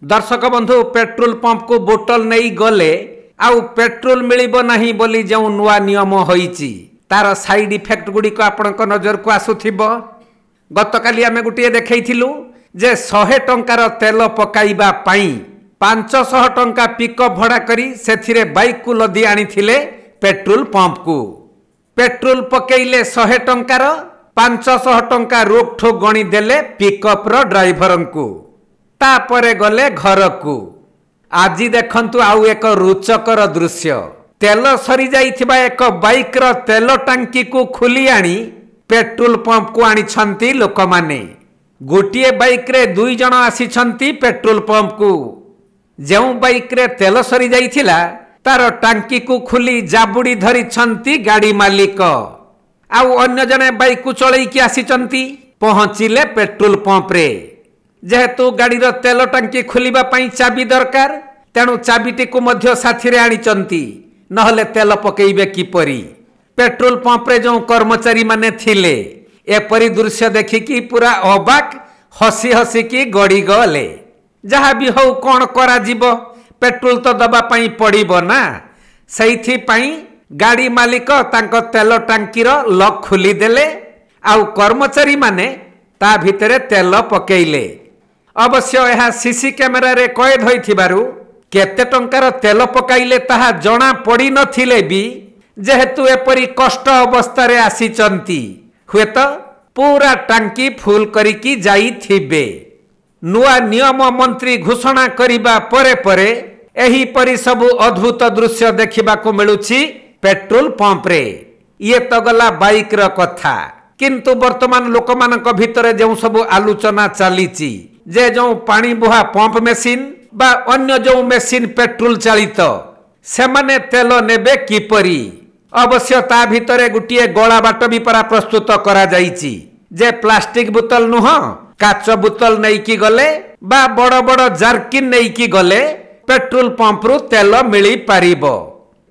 दर्शक बंधु petrol pump को बोतल नहीं गले आउ पेट्रोल मिलिबो नहीं बोली जो नुआ नियम होईची तार साइड इफेक्ट गुड़िक आपण नजर को आसुथिबो। गतकाली आमे गुटिए देखैथिलु जे 100 टंकार तेल पकाइबा पाई 500 टंका पिकअप भड़ा करी सेथिरे बाइक को लदी आनिथिले पेट्रोल पंप को। पेट्रोल पकेइले 100 टंकार 500 टंका रोक ठोक गणी देले पिकअप रो ड्राइवर को। तापरे गले घर को। आज देखंतु आउ एक रुचकर दृश्य तेल सरी जाइथिबा एक बाइक रो तेल टांकी को खुली आनी पेट्रोल पंप को आनी छंती लोक माने। गोटिए बाइक रे दुई जण आसी छंती पेट्रोल पंप को। जो बाइक रे तेल सरी जाइथिला तार टांकी को खुली जाबुड़ी धरी छंती गाड़ी मालिक। आउ अन्य जने बाइक को चलई की आसी छंती पहुंचिले पेट्रोल पंप रे। जेहेतु गाड़ी रो तेल टांकी खुलिबा पई चाबी दरकार तेणु चाबीटी को मध्य साथी रे आनी चंती नहले तेल पकेइबे किपरि। पेट्रोल पंप रे जो कर्मचारी माने थिले एपरि दृश्य देखिकी पूरा अबाक हसी हसी की गड़ी गले। जहाँ भी हो कौन करा जीवो पेट्रोल तो दबा पई पड़िबो ना। सेइथि पई गाड़ी मालिक तांको तेल टांकी रो लॉक खुली देले आउ कर्मचारी माने ता भितरे तेल पकेइले। अवश्य यह सीसी कैमेरा रे कैद होइथिबारु केते टंकार तेल पकाइले ताहा जणा पड़ी नथिले भी जेहेतु एपरी कष्ट अवस्था रे आसीचंती हुएत पूरा टांकी फुल करिकी जाइथिबे। नुआ नियम मंत्री घोषणा करिबा परे परे एही परि सबु अद्भुत दृश्य देखिबा को मिलुछि पेट्रोल पंप रे। ये तो गला बाइक रो कथा किंतु वर्तमान लोक मानक भितरे जो सबु आलोचना चलीची जे जो पानी बुहा पंप मेसिन बा अन्य जो मेसिन पेट्रोल चालित से माने तेल नेबे किपरि। अवश्य ता भितरे गुटिए गला बाट भी परा प्रस्तुत करा जाइची जे प्लास्टिक बोतल नुह काच बोतल नहीं की गले बा बड़ बड़ जार्किन नहीं की गले पेट्रोल पंप रु तेल मिली पारिबो।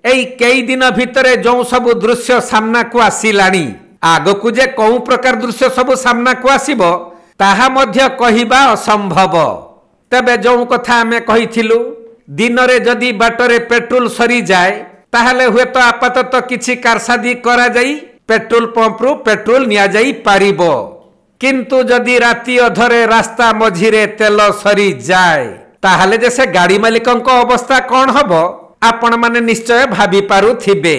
एई कई दिन भितरे जो सब दृश्य सामना को आसिलानी आगकू जे कौ प्रकार दृश्य सब सामना को आसिबो ताहा मध्य कहिबा असंभव। तबे जो कथा आमे कहिथिलु दिन रे जदि बाटरे पेट्रोल सरी जाए ताहले हुए तो आपातत किछि कारसादी करा जाई पेट्रोल पंप रु पेट्रोल निया जाई पारिबो। किंतु जदि राति अधरे रास्ता मझिरे तेल सरी जाए ताहले जे से गाड़ी मालिकंक अवस्था कौन हबो आपण माने निश्चय भाबी पारु थिबे।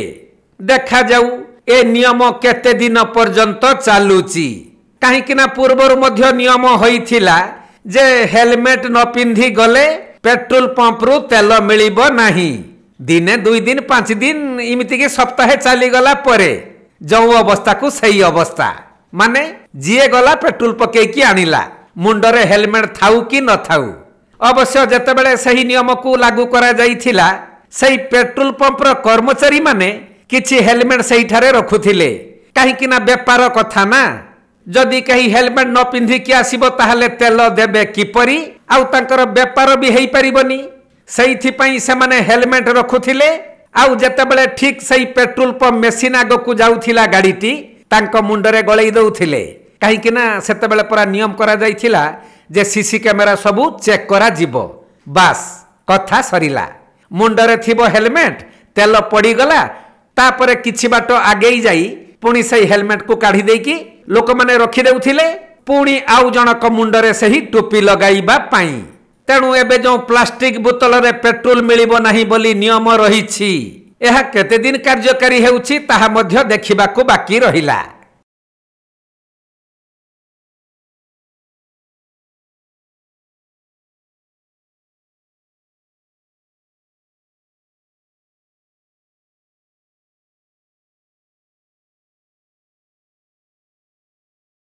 देखा जाऊ ए नियम केते दिन पर्यंत चालुची कहीं ना पूर्वर मध्य नियम होइथिला जे हेलमेट न पिंधि गले पेट्रोल पंप रु तेल मिलिबो नाही। दिने 2 दिन 5 दिन इमिति के सप्ताहे चली गला परे जो अवस्था को सही अवस्था माने जिए गला पेट्रोल पके की आनिला मुंडरे हेलमेट थाउ कि न थाउ। अवश्य जेतेबेले सही नियम को लागू करा जाइथिला सही पेट्रोल पंप रो कर्मचारी माने किछि हेलमेट सही ठारे रखुथिले कहीं ना व्यापार कथा ना। जदि कहीं हेलमेट न पिंधि कि आसीबो ताहले तेल देबे किपरि आउ तांकर व्यापार भी हेई परिबनी। सेइथि पई से माने हेलमेट रखुथिले आउ जेतेबेले ठीक सही पेट्रोल पंप मेसिन आगो को जाउथिला गाड़ीटी तांको मुंडरे गळई दउथिले कहीं ना सेतेबेले पूरा नियम करा जाइथिला जे सीसी कैमेरा सबु चेक करा जिवो। बास कथा सरिला मुंडरे थिबो हेलमेट तेल पड़ी गला तापरे किछि बाटो आगेई जाई पुणी सही हेलमेट को काढ़ी देकी लोक माने रखी देउथिले पुणी आउ जनक मुंडरे सही टोपी लगाइबा पाई। तेणु एबे जो प्लास्टिक बोतल रे पेट्रोल मिलिबो नाही बोली नियम रहिछि एहा केते दिन कार्यकारी हेउछि ताहा मध्य देखिबाकू बाकी रहिला।